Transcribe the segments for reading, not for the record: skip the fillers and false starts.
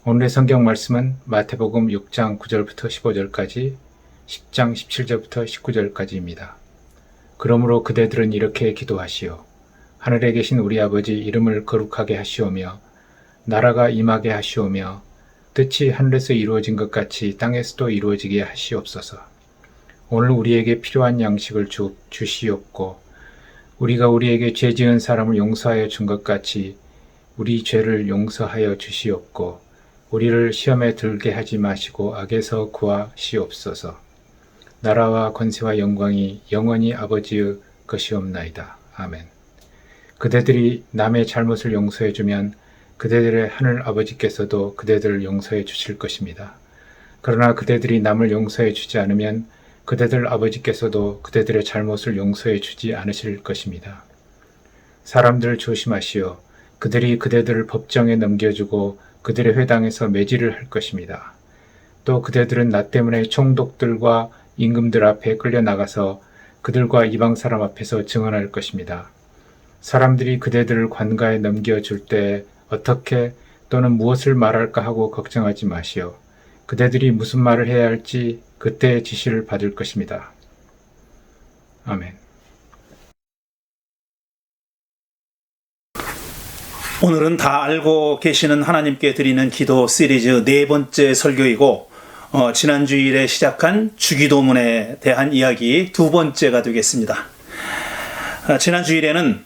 오늘의 성경 말씀은 마태복음 6장 9절부터 15절까지, 10장 17절부터 19절까지입니다. 그러므로 그대들은 이렇게 기도하시오. 하늘에 계신 우리 아버지 이름을 거룩하게 하시오며 나라가 임하게 하시오며 뜻이 하늘에서 이루어진 것 같이 땅에서도 이루어지게 하시옵소서. 오늘 우리에게 필요한 양식을 주시옵고 우리가 우리에게 죄 지은 사람을 용서하여 준 것 같이 우리 죄를 용서하여 주시옵고 우리를 시험에 들게 하지 마시고 악에서 구하시옵소서. 나라와 권세와 영광이 영원히 아버지의 것이옵나이다. 아멘. 그대들이 남의 잘못을 용서해주면 그대들의 하늘 아버지께서도 그대들을 용서해 주실 것입니다. 그러나 그대들이 남을 용서해 주지 않으면 그대들 아버지께서도 그대들의 잘못을 용서해 주지 않으실 것입니다. 사람들 조심하시오. 그들이 그대들을 법정에 넘겨주고 그들의 회당에서 매질을 할 것입니다. 또 그대들은 나 때문에 총독들과 임금들 앞에 끌려나가서 그들과 이방 사람 앞에서 증언할 것입니다. 사람들이 그대들을 관가에 넘겨줄 때 어떻게 또는 무엇을 말할까 하고 걱정하지 마시오. 그대들이 무슨 말을 해야 할지 그때의 지시를 받을 것입니다. 아멘. 오늘은 다 알고 계시는 하나님께 드리는 기도 시리즈 네 번째 설교이고 지난 주일에 시작한 주기도문에 대한 이야기 두 번째가 되겠습니다. 지난 주일에는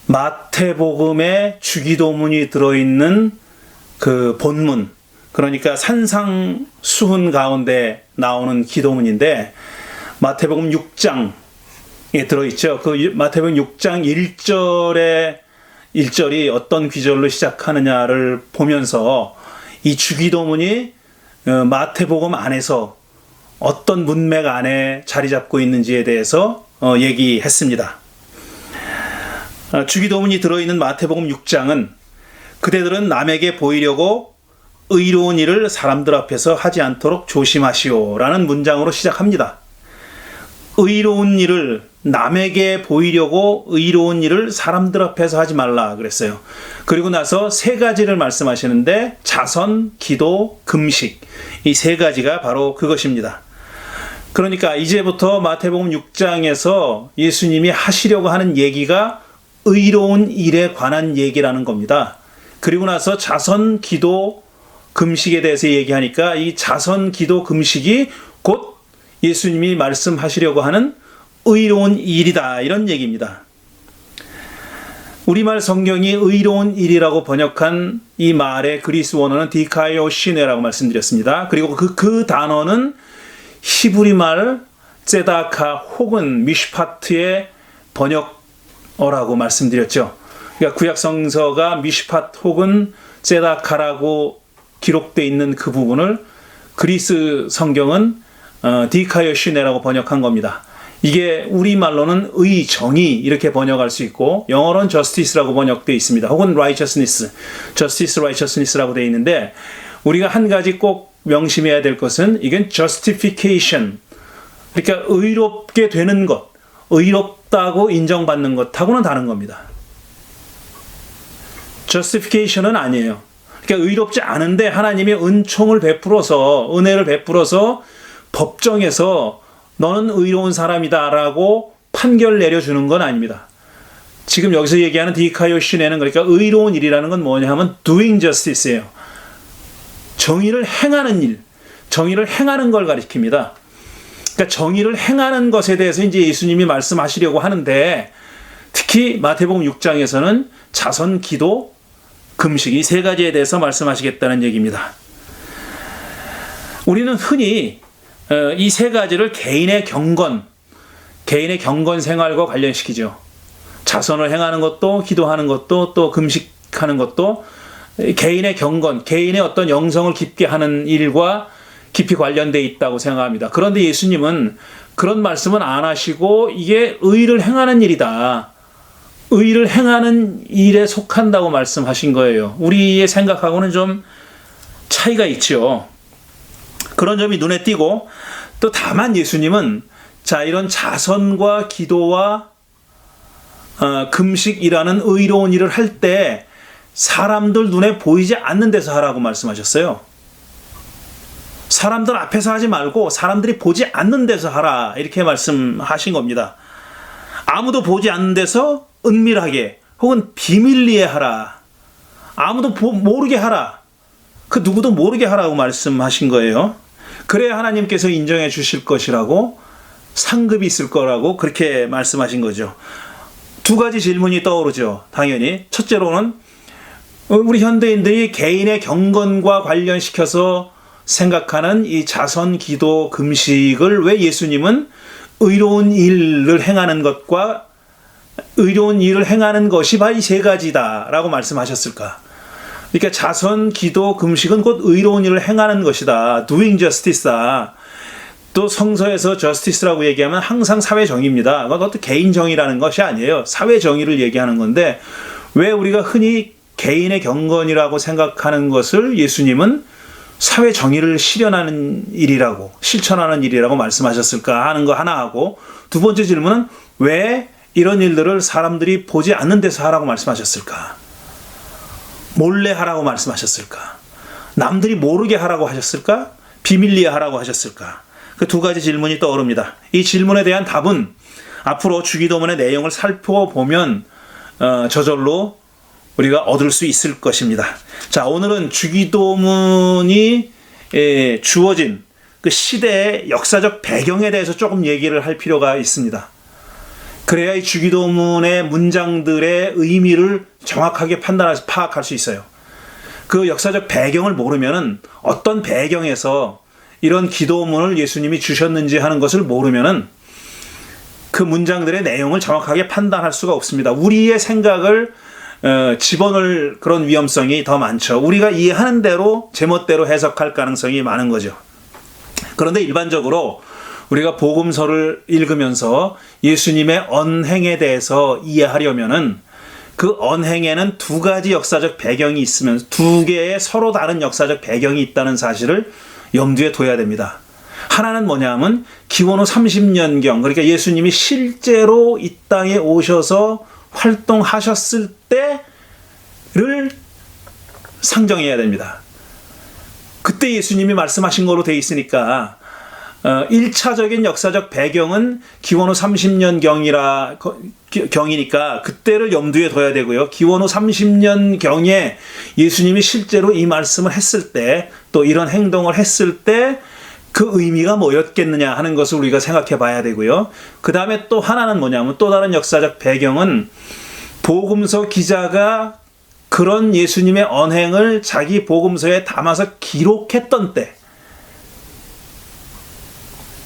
마태복음의 주기도문이 들어있는 그 본문, 그러니까 산상수훈 가운데 나오는 기도문인데 마태복음 6장에 들어있죠. 그 마태복음 6장 1절이 어떤 귀절로 시작하느냐를 보면서 이 주기도문이 마태복음 안에서 어떤 문맥 안에 자리 잡고 있는지에 대해서 얘기했습니다. 주기도문이 들어있는 마태복음 6장은 그대들은 남에게 보이려고 의로운 일을 사람들 앞에서 하지 않도록 조심하시오 라는 문장으로 시작합니다. 의로운 일을 남에게 보이려고 의로운 일을 사람들 앞에서 하지 말라 그랬어요. 그리고 나서 세 가지를 말씀하시는데 자선, 기도, 금식, 이 세 가지가 바로 그것입니다. 그러니까 이제부터 마태복음 6장에서 예수님이 하시려고 하는 얘기가 의로운 일에 관한 얘기라는 겁니다. 그리고 나서 자선, 기도, 금식에 대해서 얘기하니까 이 자선, 기도, 금식이 곧 예수님이 말씀하시려고 하는 의로운 일이다, 이런 얘기입니다. 우리말 성경이 의로운 일이라고 번역한 이 말의 그리스 원어는 디카이오시네라고 말씀드렸습니다. 그리고 그 단어는 히브리 말 ጼ다카 혹은 미슈파트의 번역어라고 말씀드렸죠. 그러니까 구약 성서가 미슈파트 혹은 ጼ다카라고 기록되어 있는 그 부분을 그리스 성경은 디카이오시네라고 번역한 겁니다. 이게 우리말로는 의, 정의 이렇게 번역할 수 있고 영어로는 justice라고 번역되어 있습니다. 혹은 righteousness, justice, righteousness라고 되어 있는데 우리가 한 가지 꼭 명심해야 될 것은 이건 justification, 그러니까 의롭게 되는 것, 의롭다고 인정받는 것하고는 다른 겁니다. justification은 아니에요. 그러니까 의롭지 않은데 하나님이 은총을 베풀어서, 은혜를 베풀어서 법정에서 너는 의로운 사람이다라고 판결 내려주는 건 아닙니다. 지금 여기서 얘기하는 디카이오시네는 그러니까 의로운 일이라는 건 뭐냐 하면 doing justice예요. 정의를 행하는 일, 정의를 행하는 걸 가리킵니다. 그러니까 정의를 행하는 것에 대해서 이제 예수님이 말씀하시려고 하는데 특히 마태복음 6장에서는 자선, 기도, 금식 이 세 가지에 대해서 말씀하시겠다는 얘기입니다. 우리는 흔히 이 세 가지를 개인의 경건 생활과 관련시키죠. 자선을 행하는 것도, 기도하는 것도, 또 금식하는 것도 개인의 경건, 개인의 어떤 영성을 깊게 하는 일과 깊이 관련되어 있다고 생각합니다. 그런데 예수님은 그런 말씀은 안 하시고 이게 의를 행하는 일이다, 의를 행하는 일에 속한다고 말씀하신 거예요. 우리의 생각하고는 좀 차이가 있죠. 그런 점이 눈에 띄고 또 다만 예수님은 이런 자선과 기도와 금식이라는 의로운 일을 할 때 사람들 눈에 보이지 않는 데서 하라고 말씀하셨어요. 사람들 앞에서 하지 말고 사람들이 보지 않는 데서 하라, 이렇게 말씀하신 겁니다. 아무도 보지 않는 데서 은밀하게 혹은 비밀리에 하라. 아무도 모르게 하라. 그 누구도 모르게 하라고 말씀하신 거예요. 그래야 하나님께서 인정해 주실 것이라고, 상급이 있을 거라고 그렇게 말씀하신 거죠. 두 가지 질문이 떠오르죠. 당연히 첫째로는 우리 현대인들이 개인의 경건과 관련시켜서 생각하는 이 자선, 기도, 금식을 왜 예수님은 의로운 일을 행하는 것과 의로운 일을 행하는 것이 바로 이 세 가지다라고 말씀하셨을까? 그러니까 자선, 기도, 금식은 곧 의로운 일을 행하는 것이다. doing justice다. 또 성서에서 justice라고 얘기하면 항상 사회 정의입니다. 그것도 개인 정의라는 것이 아니에요. 사회 정의를 얘기하는 건데, 왜 우리가 흔히 개인의 경건이라고 생각하는 것을 예수님은 사회 정의를 실현하는 일이라고, 실천하는 일이라고 말씀하셨을까 하는 거 하나 하고, 두 번째 질문은 왜 이런 일들을 사람들이 보지 않는 데서 하라고 말씀하셨을까? 몰래 하라고 말씀하셨을까? 남들이 모르게 하라고 하셨을까? 비밀리에 하라고 하셨을까? 그 두 가지 질문이 떠오릅니다. 이 질문에 대한 답은 앞으로 주기도문의 내용을 살펴보면 저절로 우리가 얻을 수 있을 것입니다. 자, 오늘은 주기도문이 주어진 그 시대의 역사적 배경에 대해서 조금 얘기를 할 필요가 있습니다. 그래야 이 주기도문의 문장들의 의미를 정확하게 판단해서 파악할 수 있어요. 그 역사적 배경을 모르면은, 어떤 배경에서 이런 기도문을 예수님이 주셨는지 하는 것을 모르면은 그 문장들의 내용을 정확하게 판단할 수가 없습니다. 우리의 생각을 집어넣을 그런 위험성이 더 많죠. 우리가 이해하는 대로 제멋대로 해석할 가능성이 많은 거죠. 그런데 일반적으로 우리가 복음서를 읽으면서 예수님의 언행에 대해서 이해하려면은 그 언행에는 두 가지 역사적 배경이 있으면, 두 개의 서로 다른 역사적 배경이 있다는 사실을 염두에 둬야 됩니다. 하나는 뭐냐면 기원 후 30년경, 그러니까 예수님이 실제로 이 땅에 오셔서 활동하셨을 때를 상정해야 됩니다. 그때 예수님이 말씀하신 거로 돼 있으니까 1차적인 역사적 배경은 기원 후 30년 경이니까 그때를 염두에 둬야 되고요. 기원 후 30년 경에 예수님이 실제로 이 말씀을 했을 때, 또 이런 행동을 했을 때 그 의미가 뭐였겠느냐 하는 것을 우리가 생각해 봐야 되고요. 그 다음에 또 하나는 뭐냐면, 또 다른 역사적 배경은 복음서 기자가 그런 예수님의 언행을 자기 복음서에 담아서 기록했던 때,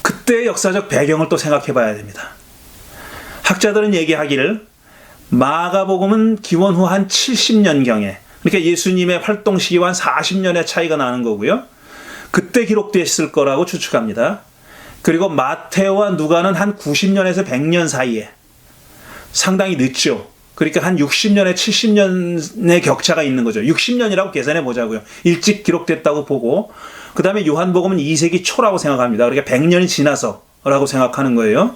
그때의 역사적 배경을 또 생각해 봐야 됩니다. 학자들은 얘기하기를 마가복음은 기원 후 한 70년경에, 그러니까 예수님의 활동 시기와 한 40년의 차이가 나는 거고요. 그때 기록됐을 거라고 추측합니다. 그리고 마테오와 누가는 한 90년에서 100년 사이에, 상당히 늦죠. 그러니까 한 60년에 70년의 격차가 있는 거죠. 60년이라고 계산해 보자고요. 일찍 기록됐다고 보고, 그 다음에 요한복음은 2세기 초라고 생각합니다. 그러니까 100년이 지나서라고 생각하는 거예요.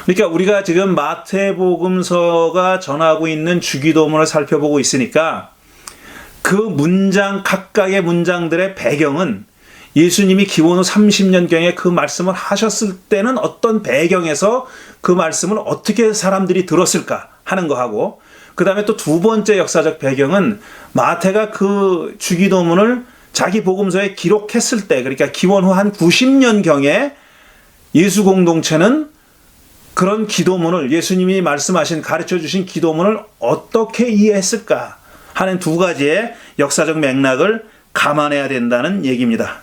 그러니까 우리가 지금 마태복음서가 전하고 있는 주기도문을 살펴보고 있으니까 그 문장, 각각의 문장들의 배경은 예수님이 기원 후 30년경에 그 말씀을 하셨을 때는 어떤 배경에서 그 말씀을 어떻게 사람들이 들었을까 하는 거하고, 그 다음에 또 두 번째 역사적 배경은 마태가 그 주기도문을 자기 복음서에 기록했을 때, 그러니까 기원 후 한 90년경에 예수 공동체는 그런 기도문을, 예수님이 말씀하신, 가르쳐 주신 기도문을 어떻게 이해했을까 하는 두 가지의 역사적 맥락을 감안해야 된다는 얘기입니다.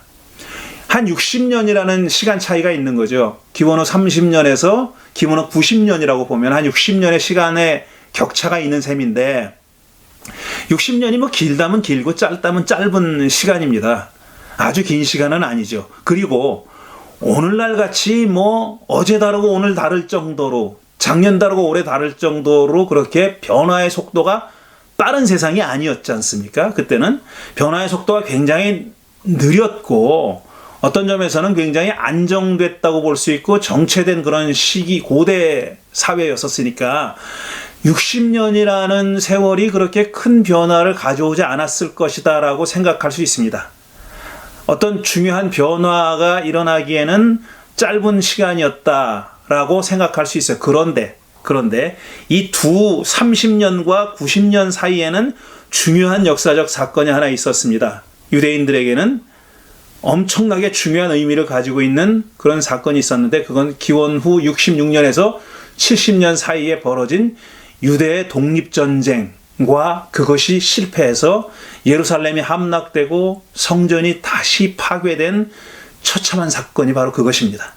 한 60년이라는 시간 차이가 있는 거죠. 기원 후 30년에서 기원 후 90년이라고 보면 한 60년의 시간의 격차가 있는 셈인데, 60년이 뭐 길다면 길고 짧다면 짧은 시간입니다. 아주 긴 시간은 아니죠. 그리고 오늘날 같이 뭐 어제 다르고 오늘 다를 정도로, 작년 다르고 올해 다를 정도로 그렇게 변화의 속도가 빠른 세상이 아니었지 않습니까? 그때는 변화의 속도가 굉장히 느렸고, 어떤 점에서는 굉장히 안정됐다고 볼 수 있고 정체된 그런 시기, 고대 사회였었으니까 60년이라는 세월이 그렇게 큰 변화를 가져오지 않았을 것이다 라고 생각할 수 있습니다. 어떤 중요한 변화가 일어나기에는 짧은 시간이었다라고 생각할 수 있어요. 그런데 이 두 30년과 90년 사이에는 중요한 역사적 사건이 하나 있었습니다. 유대인들에게는 엄청나게 중요한 의미를 가지고 있는 그런 사건이 있었는데, 그건 기원 후 66년에서 70년 사이에 벌어진 유대의 독립전쟁과 그것이 실패해서 예루살렘이 함락되고 성전이 다시 파괴된 처참한 사건이 바로 그것입니다.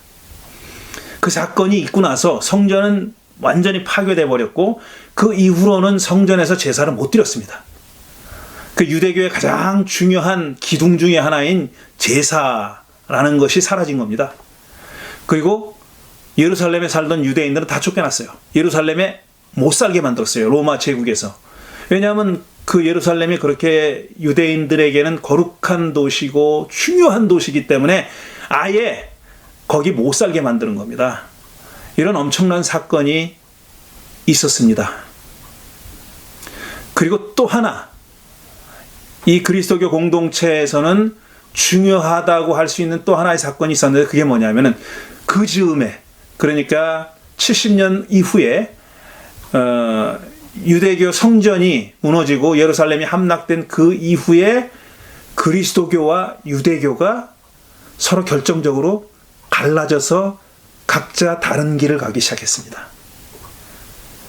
그 사건이 있고 나서 성전은 완전히 파괴돼 버렸고, 그 이후로는 성전에서 제사를 못 드렸습니다. 그 유대교의 가장 중요한 기둥 중에 하나인 제사라는 것이 사라진 겁니다. 그리고 예루살렘에 살던 유대인들은 다 쫓겨났어요. 예루살렘에 못 살게 만들었어요. 로마 제국에서. 왜냐하면 그 예루살렘이 그렇게 유대인들에게는 거룩한 도시고 중요한 도시이기 때문에 아예 거기 못 살게 만드는 겁니다. 이런 엄청난 사건이 있었습니다. 그리고 또 하나, 이 그리스도교 공동체에서는 중요하다고 할 수 있는 또 하나의 사건이 있었는데, 그게 뭐냐면은 그 즈음에, 그러니까 70년 이후에 유대교 성전이 무너지고 예루살렘이 함락된 그 이후에 그리스도교와 유대교가 서로 결정적으로 갈라져서 각자 다른 길을 가기 시작했습니다.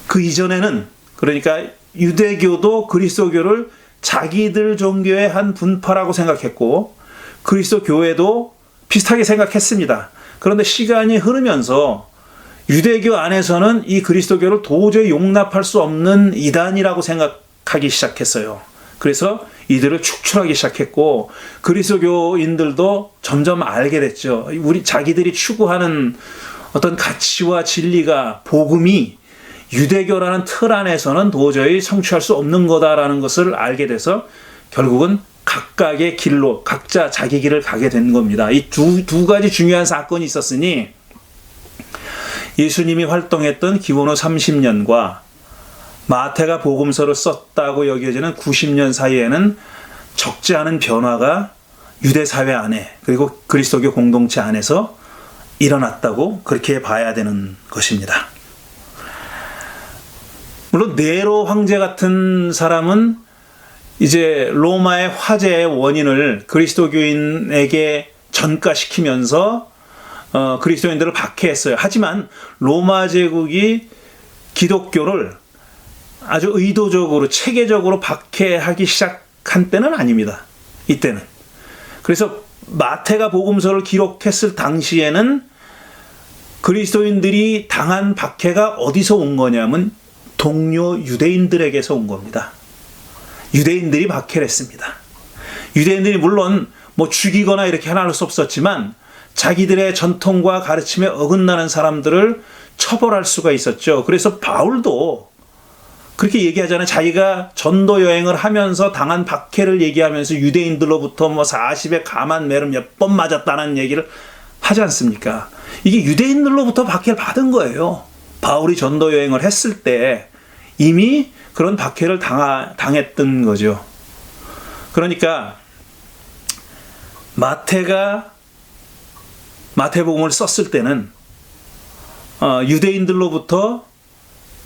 그 이전에는, 그러니까 유대교도 그리스도교를 자기들 종교의 한 분파라고 생각했고 그리스도교회도 비슷하게 생각했습니다. 그런데 시간이 흐르면서 유대교 안에서는 이 그리스도교를 도저히 용납할 수 없는 이단이라고 생각하기 시작했어요. 그래서 이들을 축출하기 시작했고, 그리스도교인들도 점점 알게 됐죠. 우리 자기들이 추구하는 어떤 가치와 진리가, 복음이 유대교라는 틀 안에서는 도저히 성취할 수 없는 거다라는 것을 알게 돼서 결국은 각각의 길로 각자 자기 길을 가게 된 겁니다. 이 두 가지 중요한 사건이 있었으니 예수님이 활동했던 기원 후 30년과 마태가 복음서를 썼다고 여겨지는 90년 사이에는 적지 않은 변화가 유대 사회 안에, 그리고 그리스도교 공동체 안에서 일어났다고 그렇게 봐야 되는 것입니다. 물론 네로 황제 같은 사람은 이제 로마의 화재의 원인을 그리스도교인에게 전가시키면서 그리스도인들을 박해했어요. 하지만 로마 제국이 기독교를 아주 의도적으로 체계적으로 박해하기 시작한 때는 아닙니다. 이때는. 그래서 마태가 복음서를 기록했을 당시에는 그리스도인들이 당한 박해가 어디서 온 거냐면 동료 유대인들에게서 온 겁니다. 유대인들이 박해를 했습니다. 유대인들이 물론 뭐 죽이거나 이렇게 하나할 수 없었지만 자기들의 전통과 가르침에 어긋나는 사람들을 처벌할 수가 있었죠. 그래서 바울도 그렇게 얘기하잖아요. 자기가 전도 여행을 하면서 당한 박해를 얘기하면서 유대인들로부터 뭐 40에 감한 매를 몇 번 맞았다는 얘기를 하지 않습니까? 이게 유대인들로부터 박해를 받은 거예요. 바울이 전도 여행을 했을 때 이미 그런 박해를 당했던 거죠. 그러니까 마태복음을 썼을 때는 유대인들로부터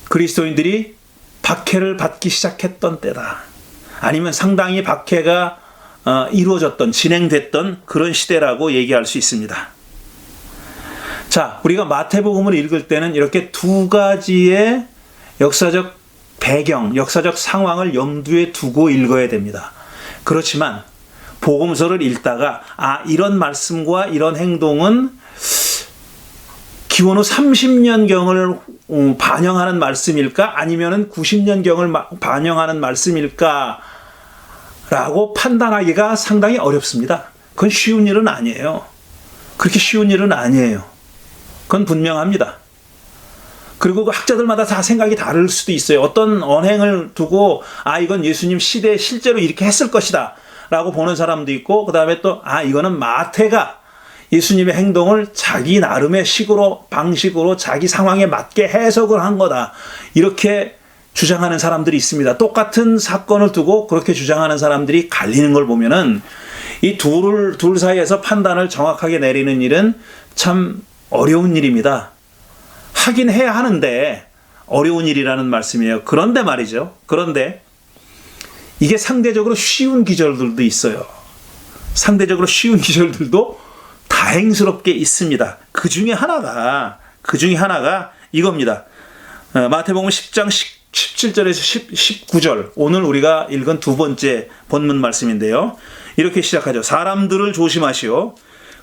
그리스도인들이 박해를 받기 시작했던 때다. 아니면 상당히 박해가 이루어졌던, 진행됐던 그런 시대라고 얘기할 수 있습니다. 자, 우리가 마태복음을 읽을 때는 이렇게 두 가지의 역사적 배경, 역사적 상황을 염두에 두고 읽어야 됩니다. 그렇지만 복음서를 읽다가 이런 말씀과 이런 행동은 기원 후 30년경을 반영하는 말씀일까? 아니면은 90년경을 반영하는 말씀일까? 라고 판단하기가 상당히 어렵습니다. 그건 쉬운 일은 아니에요. 그렇게 쉬운 일은 아니에요. 그건 분명합니다. 그리고 그 학자들마다 다 생각이 다를 수도 있어요. 어떤 언행을 두고 이건 예수님 시대에 실제로 이렇게 했을 것이다 라고 보는 사람도 있고, 그 다음에 또 이거는 마태가 예수님의 행동을 자기 나름의 방식으로 자기 상황에 맞게 해석을 한 거다, 이렇게 주장하는 사람들이 있습니다. 똑같은 사건을 두고 그렇게 주장하는 사람들이 갈리는 걸 보면은 이 둘 사이에서 판단을 정확하게 내리는 일은 참 어려운 일입니다. 하긴 해야 하는데 어려운 일이라는 말씀이에요. 그런데 말이죠. 그런데 이게 상대적으로 쉬운 기절들도 있어요. 상대적으로 쉬운 기절들도 다행스럽게 있습니다. 그 중에 하나가 이겁니다. 마태복음 10장 17절에서 19절, 오늘 우리가 읽은 두 번째 본문 말씀인데요. 이렇게 시작하죠. 사람들을 조심하시오.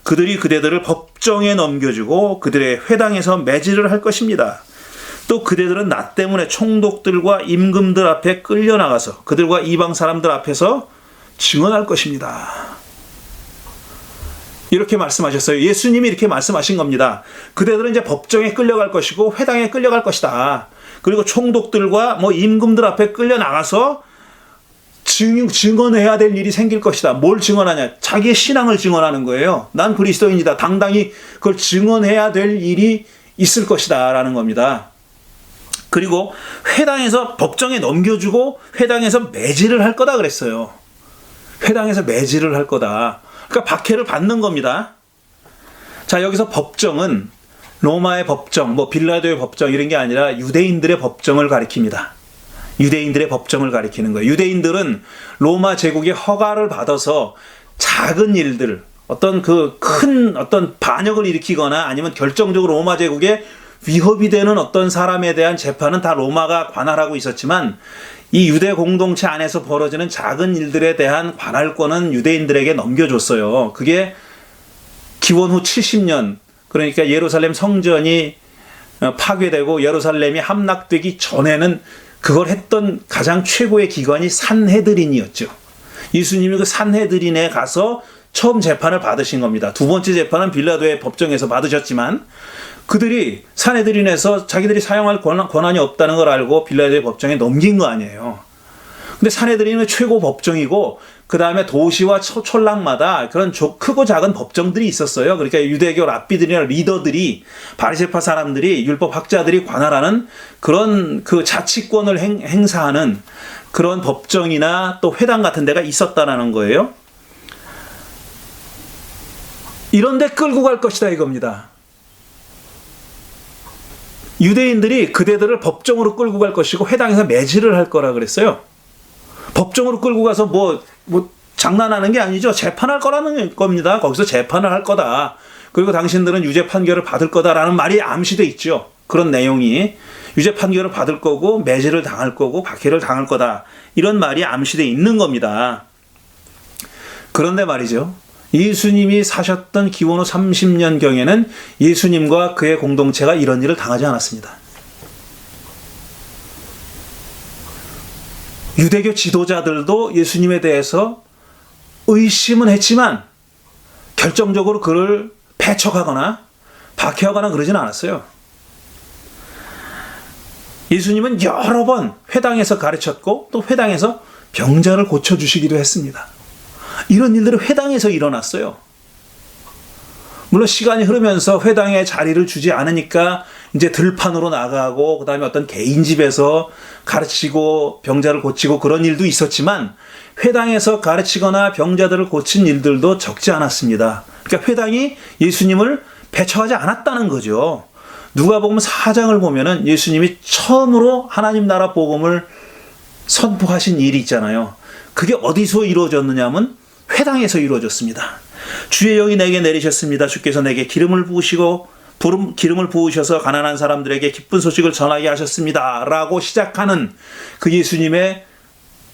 그들이 그대들을 법정에 넘겨주고 그들의 회당에서 매질을 할 것입니다. 또 그대들은 나 때문에 총독들과 임금들 앞에 끌려나가서 그들과 이방 사람들 앞에서 증언할 것입니다. 이렇게 말씀하셨어요. 예수님이 이렇게 말씀하신 겁니다. 그대들은 이제 법정에 끌려갈 것이고 회당에 끌려갈 것이다. 그리고 총독들과 임금들 앞에 끌려나가서 증언해야 될 일이 생길 것이다. 뭘 증언하냐? 자기의 신앙을 증언하는 거예요. 난 그리스도인이다. 당당히 그걸 증언해야 될 일이 있을 것이다. 라는 겁니다. 그리고 회당에서 법정에 넘겨주고 회당에서 매질을 할 거다 그랬어요. 회당에서 매질을 할 거다. 그러니까 박해를 받는 겁니다. 자, 여기서 법정은 로마의 법정, 빌라도의 법정 이런 게 아니라 유대인들의 법정을 가리킵니다. 유대인들의 법정을 가리키는 거예요. 유대인들은 로마 제국의 허가를 받아서 작은 일들, 어떤 큰 반역을 일으키거나 아니면 결정적으로 로마 제국에 위협이 되는 어떤 사람에 대한 재판은 다 로마가 관할하고 있었지만 이 유대 공동체 안에서 벌어지는 작은 일들에 대한 관할권은 유대인들에게 넘겨줬어요. 그게 기원 후 70년, 그러니까 예루살렘 성전이 파괴되고 예루살렘이 함락되기 전에는 그걸 했던 가장 최고의 기관이 산헤드린이었죠. 예수님이 그 산헤드린에 가서 처음 재판을 받으신 겁니다. 두 번째 재판은 빌라도의 법정에서 받으셨지만 그들이 산헤드린에서 자기들이 사용할 권한이 없다는 걸 알고 빌라도의 법정에 넘긴 거 아니에요. 근데 산헤드린은 최고 법정이고 그 다음에 도시와 촌락마다 그런 크고 작은 법정들이 있었어요. 그러니까 유대교 랍비들이나 리더들이 바리새파 사람들이 율법 학자들이 관할하는 그런 그 자치권을 행사하는 그런 법정이나 또 회당 같은 데가 있었다라는 거예요. 이런 데 끌고 갈 것이다 이겁니다. 유대인들이 그대들을 법정으로 끌고 갈 것이고 회당에서 매질을 할 거라 그랬어요. 법정으로 끌고 가서 장난하는 게 아니죠. 재판할 거라는 겁니다. 거기서 재판을 할 거다. 그리고 당신들은 유죄 판결을 받을 거다라는 말이 암시돼 있죠. 그런 내용이 유죄 판결을 받을 거고 매질을 당할 거고 박해를 당할 거다. 이런 말이 암시돼 있는 겁니다. 그런데 말이죠. 예수님이 사셨던 기원 후 30년경에는 예수님과 그의 공동체가 이런 일을 당하지 않았습니다. 유대교 지도자들도 예수님에 대해서 의심은 했지만 결정적으로 그를 배척하거나 박해하거나 그러진 않았어요. 예수님은 여러 번 회당에서 가르쳤고 또 회당에서 병자를 고쳐주시기도 했습니다. 이런 일들이 회당에서 일어났어요. 물론 시간이 흐르면서 회당에 자리를 주지 않으니까 이제 들판으로 나가고 그 다음에 어떤 개인 집에서 가르치고 병자를 고치고 그런 일도 있었지만 회당에서 가르치거나 병자들을 고친 일들도 적지 않았습니다. 그러니까 회당이 예수님을 배척하지 않았다는 거죠. 누가복음 4장을 보면은 예수님이 처음으로 하나님 나라 복음을 선포하신 일이 있잖아요. 그게 어디서 이루어졌느냐 하면 회당에서 이루어졌습니다. 주의 영이 내게 내리셨습니다. 주께서 내게 기름을 부으셔서 가난한 사람들에게 기쁜 소식을 전하게 하셨습니다. 라고 시작하는 그 예수님의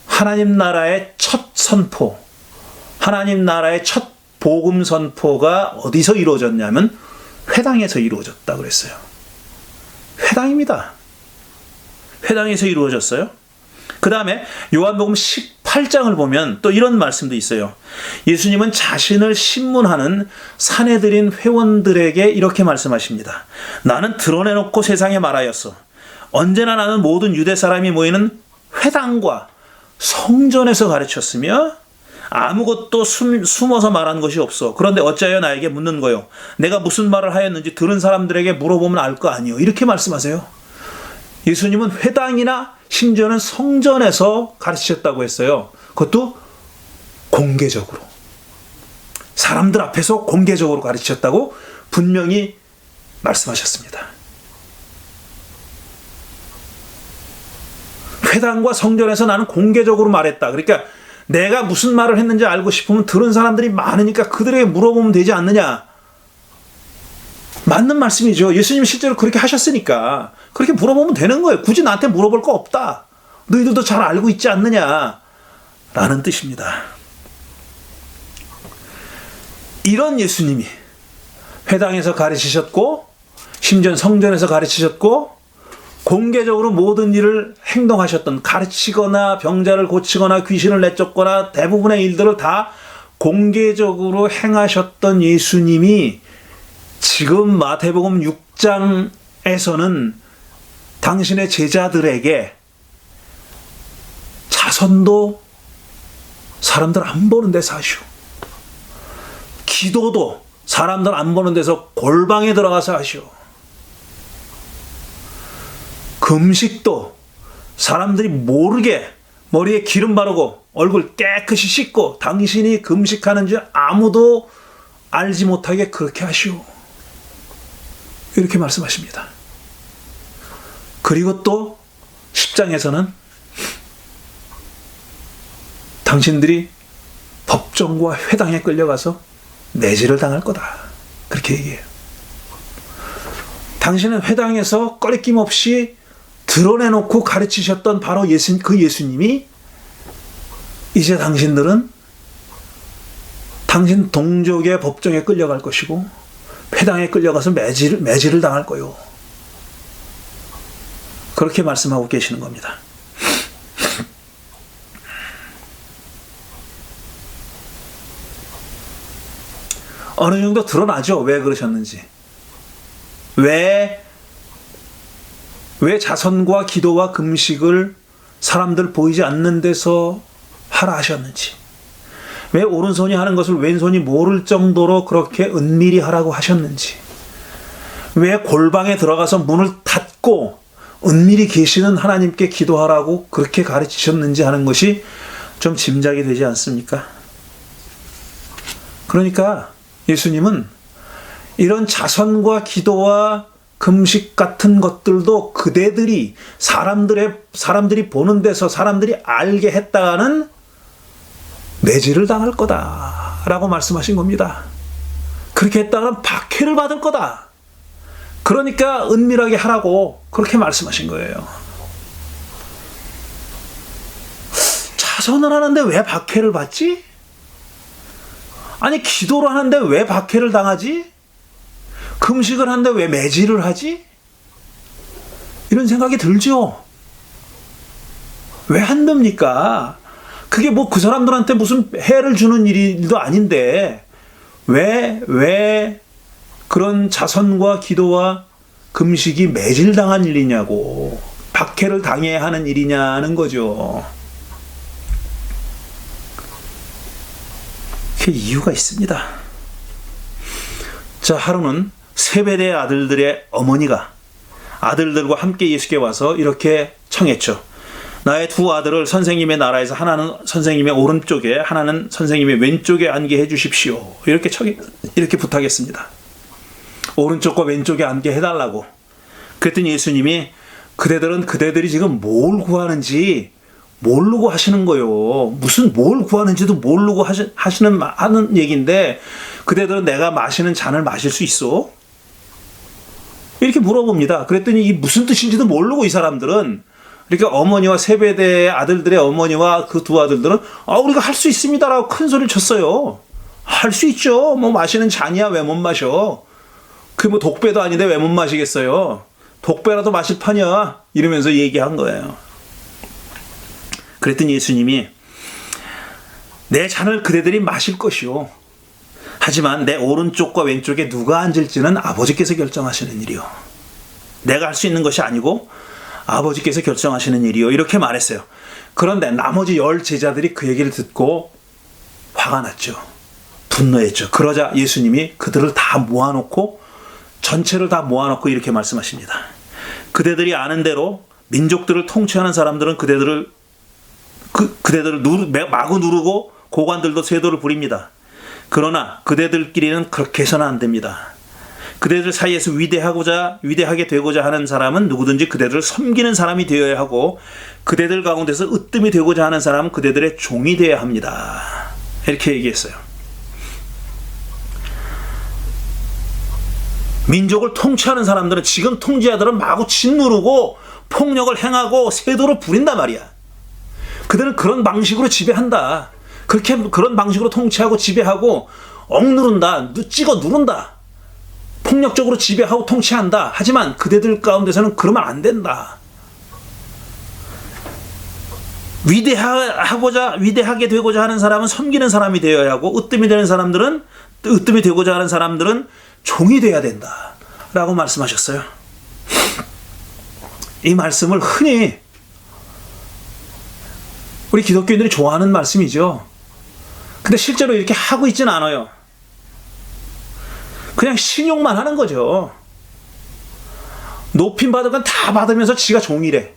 하나님 나라의 첫 선포, 하나님 나라의 첫 복음 선포가 어디서 이루어졌냐면 회당에서 이루어졌다 그랬어요. 회당입니다. 회당에서 이루어졌어요. 그 다음에 요한복음 18장을 보면 또 이런 말씀도 있어요. 예수님은 자신을 신문하는 산헤드린 회원들에게 이렇게 말씀하십니다. 나는 드러내놓고 세상에 말하였어. 언제나 나는 모든 유대 사람이 모이는 회당과 성전에서 가르쳤으며 아무것도 숨어서 말한 것이 없어. 그런데 어찌하여 나에게 묻는 거요? 내가 무슨 말을 하였는지 들은 사람들에게 물어보면 알 거 아니요. 이렇게 말씀하세요. 예수님은 회당이나 심지어는 성전에서 가르치셨다고 했어요. 그것도 공개적으로. 사람들 앞에서 공개적으로 가르치셨다고 분명히 말씀하셨습니다. 회당과 성전에서 나는 공개적으로 말했다. 그러니까 내가 무슨 말을 했는지 알고 싶으면 들은 사람들이 많으니까 그들에게 물어보면 되지 않느냐. 맞는 말씀이죠. 예수님이 실제로 그렇게 하셨으니까 그렇게 물어보면 되는 거예요. 굳이 나한테 물어볼 거 없다. 너희들도 잘 알고 있지 않느냐 라는 뜻입니다. 이런 예수님이 회당에서 가르치셨고 심지어 성전에서 가르치셨고 공개적으로 모든 일을 행동하셨던, 가르치거나 병자를 고치거나 귀신을 내쫓거나 대부분의 일들을 다 공개적으로 행하셨던 예수님이 지금 마태복음 6장에서는 당신의 제자들에게 자선도 사람들 안 보는 데서 하시오. 기도도 사람들 안 보는 데서 골방에 들어가서 하시오. 금식도 사람들이 모르게 머리에 기름 바르고 얼굴 깨끗이 씻고 당신이 금식하는 줄 아무도 알지 못하게 그렇게 하시오. 이렇게 말씀하십니다. 그리고 또 10장에서는 당신들이 법정과 회당에 끌려가서 매질을 당할 거다. 그렇게 얘기해요. 당신은 회당에서 꺼리낌 없이 드러내놓고 가르치셨던 바로 그 예수님이 이제 당신들은 당신 동족의 법정에 끌려갈 것이고 회당에 끌려가서 매질을 당할 거요. 그렇게 말씀하고 계시는 겁니다. 어느 정도 드러나죠. 왜 그러셨는지. 왜 자선과 기도와 금식을 사람들 보이지 않는 데서 하라 하셨는지, 왜 오른손이 하는 것을 왼손이 모를 정도로 그렇게 은밀히 하라고 하셨는지, 왜 골방에 들어가서 문을 닫고 은밀히 계시는 하나님께 기도하라고 그렇게 가르치셨는지 하는 것이 좀 짐작이 되지 않습니까? 그러니까 예수님은 이런 자선과 기도와 금식 같은 것들도 그대들이 사람들이 보는 데서 사람들이 알게 했다가는 매질을 당할 거다라고 말씀하신 겁니다. 그렇게 했다가는 박해를 받을 거다. 그러니까 은밀하게 하라고 그렇게 말씀하신 거예요. 자선을 하는데 왜 박해를 받지? 아니, 기도를 하는데 왜 박해를 당하지? 금식을 하는데 왜 매질을 하지? 이런 생각이 들죠. 왜 한답니까? 그게 뭐 그 사람들한테 무슨 해를 주는 일도 아닌데 왜 그런 자선과 기도와 금식이 매질당한 일이냐고, 박해를 당해야 하는 일이냐는 거죠. 그 이유가 있습니다. 자, 하루는 세베대의 아들들의 어머니가 아들들과 함께 예수께 와서 이렇게 청했죠. 나의 두 아들을 선생님의 나라에서 하나는 선생님의 오른쪽에 하나는 선생님의 왼쪽에 앉게 해주십시오. 이렇게 부탁했습니다. 오른쪽과 왼쪽에 앉게 해달라고. 그랬더니 예수님이 그대들이 지금 뭘 구하는지 모르고 하시는 거예요. 무슨 뭘 구하는지도 모르고 하는 얘기인데 그대들은 내가 마시는 잔을 마실 수 있어? 이렇게 물어봅니다. 그랬더니 이 무슨 뜻인지도 모르고 이 사람들은, 그러니까 어머니와 세베대의 아들들의 어머니와 그 두 아들들은 우리가 할 수 있습니다라고 큰 소리를 쳤어요. 할 수 있죠. 뭐 마시는 잔이야 왜 못 마셔? 그게 뭐 독배도 아닌데 왜 못 마시겠어요? 독배라도 마실 판이야. 이러면서 얘기한 거예요. 그랬더니 예수님이 내 잔을 그대들이 마실 것이요. 하지만 내 오른쪽과 왼쪽에 누가 앉을지는 아버지께서 결정하시는 일이요. 내가 할 수 있는 것이 아니고 아버지께서 결정하시는 일이요. 이렇게 말했어요. 그런데 나머지 10 제자들이 그 얘기를 듣고 화가 났죠. 분노했죠. 그러자 예수님이 그들을 다 모아놓고 전체를 다 모아놓고 이렇게 말씀하십니다. 그대들이 아는 대로 민족들을 통치하는 사람들은 그대들을 마구 누르고 고관들도 쇄도를 부립니다. 그러나 그대들끼리는 그렇게 해서는 안 됩니다. 그대들 사이에서 위대하게 되고자 하는 사람은 누구든지 그대들을 섬기는 사람이 되어야 하고, 그대들 가운데서 으뜸이 되고자 하는 사람은 그대들의 종이 되어야 합니다. 이렇게 얘기했어요. 민족을 통치하는 사람들은, 지금 통치자들은 마구 짓누르고 폭력을 행하고 쇄도를 부린단 말이야. 그들은 그런 방식으로 지배한다. 그런 방식으로 통치하고 지배하고 억누른다. 찍어 누른다. 폭력적으로 지배하고 통치한다. 하지만 그대들 가운데서는 그러면 안 된다. 위대하게 되고자 하는 사람은 섬기는 사람이 되어야 하고, 으뜸이 되고자 하는 사람들은 종이 되어야 된다. 라고 말씀하셨어요. 이 말씀을 흔히 우리 기독교인들이 좋아하는 말씀이죠. 근데 실제로 이렇게 하고 있지는 않아요. 그냥 신용만 하는 거죠. 높임 받은 건 다 받으면서 지가 종이래.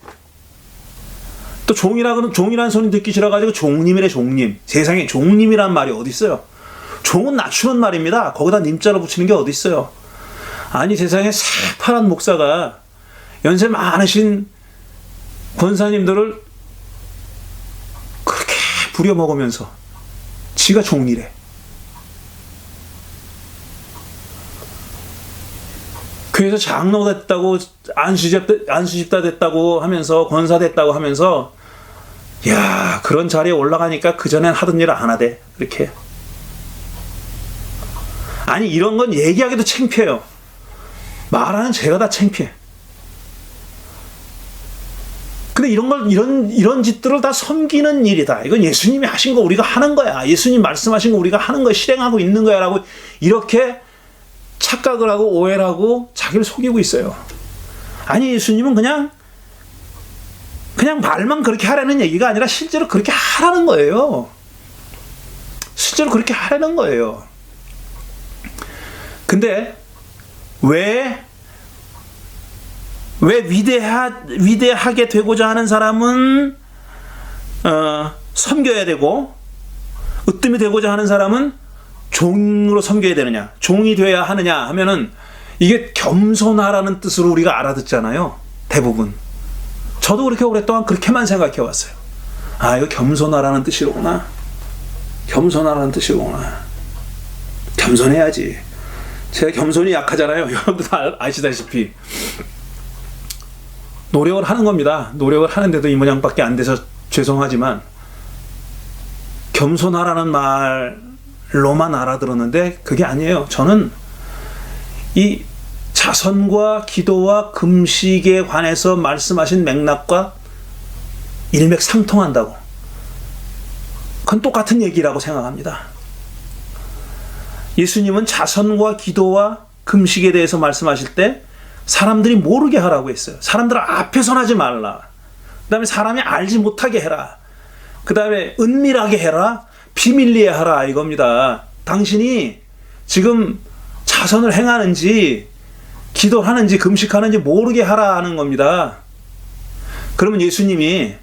또 종이라는 소리 듣기 싫어가지고 종님이래, 종님. 세상에 종님이란 말이 어디 있어요? 종은 낮추는 말입니다. 거기다 님자로 붙이는 게 어디 있어요? 아니, 세상에 새파란 목사가 연세 많으신 권사님들을 그렇게 부려먹으면서 지가 종이래. 교회에서 장로 됐다고, 안수집사 됐다고 하면서, 권사 됐다고 하면서, 야, 그런 자리에 올라가니까 그전엔 하던 일을 안 하대. 이렇게. 아니, 이런 건 얘기하기도 창피해요. 말하는 제가 다 창피해. 근데 이런 짓들을 다 섬기는 일이다. 이건 예수님이 하신 거 우리가 하는 거야. 예수님 말씀하신 거 우리가 하는 거, 실행하고 있는 거야. 라고 이렇게 착각을 하고 오해를 하고 자기를 속이고 있어요. 아니, 예수님은 그냥 말만 그렇게 하라는 얘기가 아니라 실제로 그렇게 하라는 거예요. 실제로 그렇게 하라는 거예요. 근데 왜 위대하게 되고자 하는 사람은 섬겨야 되고, 으뜸이 되고자 하는 사람은 종으로 섬겨야 되느냐, 종이 되어야 하느냐 하면은, 이게 겸손하라는 뜻으로 우리가 알아듣잖아요. 대부분. 저도 그렇게 오랫동안 그렇게만 생각해 왔어요. 아, 이거 겸손하라는 뜻이로구나. 겸손하라는 뜻이로구나. 겸손해야지. 제가 겸손이 약하잖아요. 여러분도 다 아시다시피. 노력을 하는 겁니다. 노력을 하는데도 이 모양밖에 안 돼서 죄송하지만, 겸손하라는 말로만 알아들었는데 그게 아니에요. 저는 이 자선과 기도와 금식에 관해서 말씀하신 맥락과 일맥상통한다고, 그건 똑같은 얘기라고 생각합니다. 예수님은 자선과 기도와 금식에 대해서 말씀하실 때 사람들이 모르게 하라고 했어요. 사람들 앞에선 하지 말라. 그 다음에 사람이 알지 못하게 해라. 그 다음에 은밀하게 해라. 비밀리에 하라. 이겁니다. 당신이 지금 자선을 행하는지 기도를 하는지 금식하는지 모르게 하라 하는 겁니다. 그러면 예수님이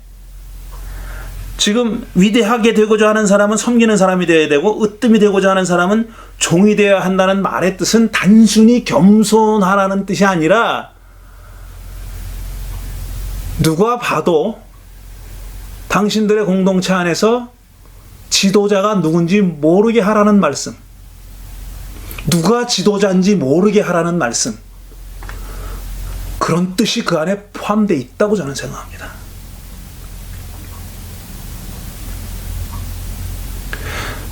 지금 위대하게 되고자 하는 사람은 섬기는 사람이 되어야 되고, 으뜸이 되고자 하는 사람은 종이 되어야 한다는 말의 뜻은 단순히 겸손하라는 뜻이 아니라, 누가 봐도 당신들의 공동체 안에서 지도자가 누군지 모르게 하라는 말씀, 누가 지도자인지 모르게 하라는 말씀, 그런 뜻이 그 안에 포함되어 있다고 저는 생각합니다.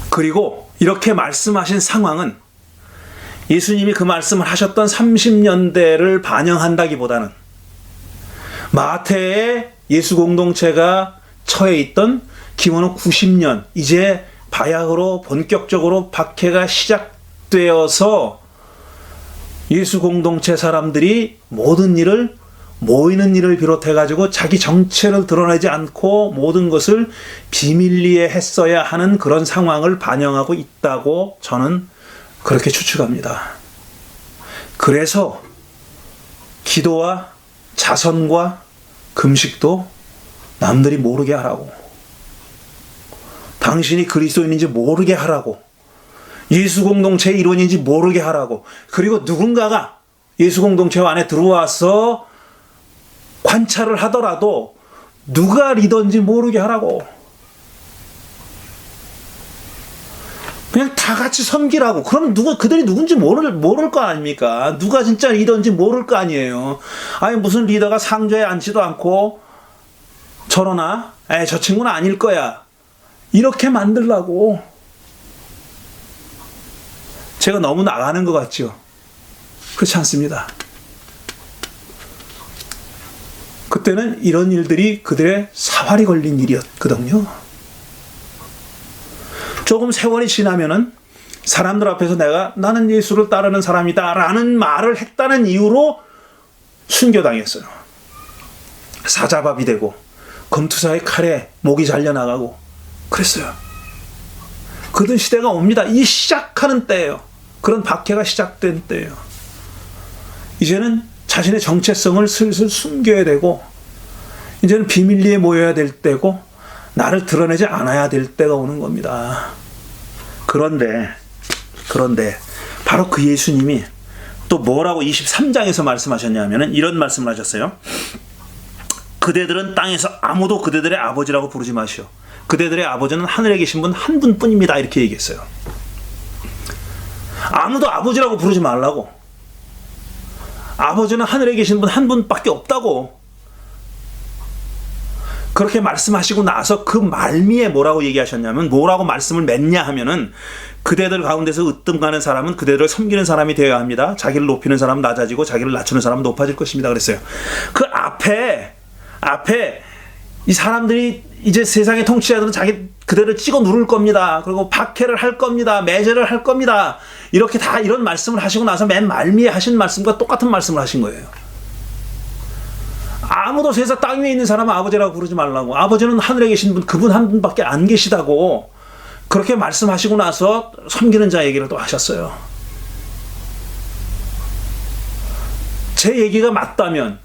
그리고 이렇게 말씀하신 상황은 예수님이 그 말씀을 하셨던 30년대를 반영한다기보다는 마태의 예수 공동체가 처해 있던 기원후 90년, 이제 바야흐로 본격적으로 박해가 시작되어서 예수 공동체 사람들이 모이는 일을 비롯해가지고 자기 정체를 드러내지 않고 모든 것을 비밀리에 했어야 하는 그런 상황을 반영하고 있다고 저는 그렇게 추측합니다. 그래서 기도와 자선과 금식도 남들이 모르게 하라고. 당신이 그리스도인인지 모르게 하라고. 예수 공동체의 일원인지 모르게 하라고. 그리고 누군가가 예수 공동체 안에 들어와서 관찰을 하더라도 누가 리더인지 모르게 하라고. 그냥 다 같이 섬기라고. 그럼 그들이 누군지 모를 거 아닙니까? 누가 진짜 리더인지 모를 거 아니에요. 아니, 무슨 리더가 상좌에 앉지도 않고 저러나? 저 친구는 아닐 거야. 이렇게 만들라고. 제가 너무 나가는 것 같죠? 그렇지 않습니다. 그때는 이런 일들이 그들의 사활이 걸린 일이었거든요. 조금 세월이 지나면은 사람들 앞에서 나는 예수를 따르는 사람이다 라는 말을 했다는 이유로 순교당했어요. 사자밥이 되고 검투사의 칼에 목이 잘려나가고 그랬어요. 그런 시대가 옵니다. 이 시작하는 때예요. 그런 박해가 시작된 때예요. 이제는 자신의 정체성을 슬슬 숨겨야 되고, 이제는 비밀리에 모여야 될 때고, 나를 드러내지 않아야 될 때가 오는 겁니다. 그런데 바로 그 예수님이 또 뭐라고 23장에서 말씀하셨냐면은 이런 말씀을 하셨어요. 그대들은 땅에서 아무도 그대들의 아버지라고 부르지 마시오. 그대들의 아버지는 하늘에 계신 분 한 분뿐입니다. 이렇게 얘기했어요. 아무도 아버지라고 부르지 말라고. 아버지는 하늘에 계신 분 한 분밖에 없다고. 그렇게 말씀하시고 나서 그 말미에 뭐라고 얘기하셨냐면, 뭐라고 말씀을 맺냐 하면은, 그대들 가운데서 으뜸가는 사람은 그대들을 섬기는 사람이 되어야 합니다. 자기를 높이는 사람은 낮아지고 자기를 낮추는 사람은 높아질 것입니다. 그랬어요. 그 앞에 이 사람들이 이제 세상의 통치자들은 그대를 찍어 누를 겁니다. 그리고 박해를 할 겁니다. 매제를 할 겁니다. 이렇게 다 이런 말씀을 하시고 나서 맨 말미에 하신 말씀과 똑같은 말씀을 하신 거예요. 아무도 세상 땅 위에 있는 사람은 아버지라고 부르지 말라고. 아버지는 하늘에 계신 분, 그분 한 분밖에 안 계시다고. 그렇게 말씀하시고 나서 섬기는 자 얘기를 또 하셨어요. 제 얘기가 맞다면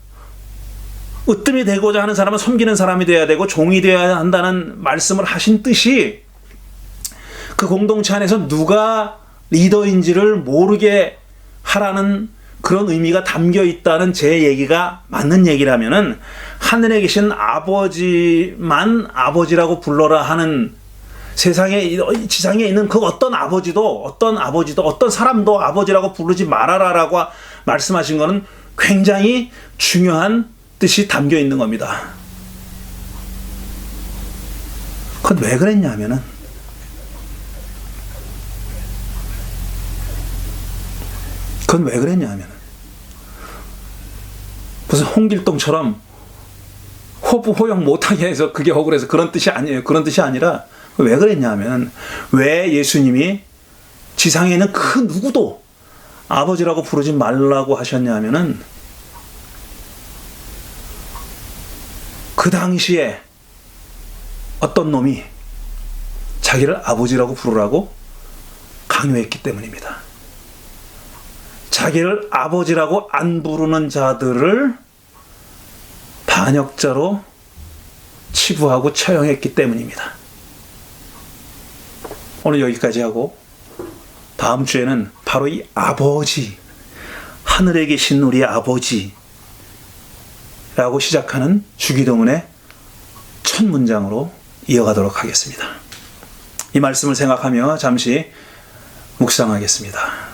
으뜸이 되고자 하는 사람은 섬기는 사람이 되어야 되고 종이 되어야 한다는 말씀을 하신 뜻이, 그 공동체 안에서 누가 리더인지를 모르게 하라는 그런 의미가 담겨 있다는 제 얘기가 맞는 얘기라면은, 하늘에 계신 아버지만 아버지라고 불러라 하는, 세상에 지상에 있는 그 어떤 사람도 아버지라고 부르지 말아라라고 말씀하신 것은 굉장히 중요한 뜻이 담겨 있는 겁니다. 그건 왜 그랬냐면은, 무슨 홍길동처럼 호부 호영 못하게 해서 그게 억울해서 그런 뜻이 아니에요. 그런 뜻이 아니라, 왜 그랬냐면, 왜 예수님이 지상에 있는 그 누구도 아버지라고 부르지 말라고 하셨냐면은, 그 당시에 어떤 놈이 자기를 아버지라고 부르라고 강요했기 때문입니다. 자기를 아버지라고 안 부르는 자들을 반역자로 치부하고 처형했기 때문입니다. 오늘 여기까지 하고, 다음 주에는 바로 이 아버지, 하늘에 계신 우리 아버지 라고 시작하는 주기도문의 첫 문장으로 이어가도록 하겠습니다. 이 말씀을 생각하며 잠시 묵상하겠습니다.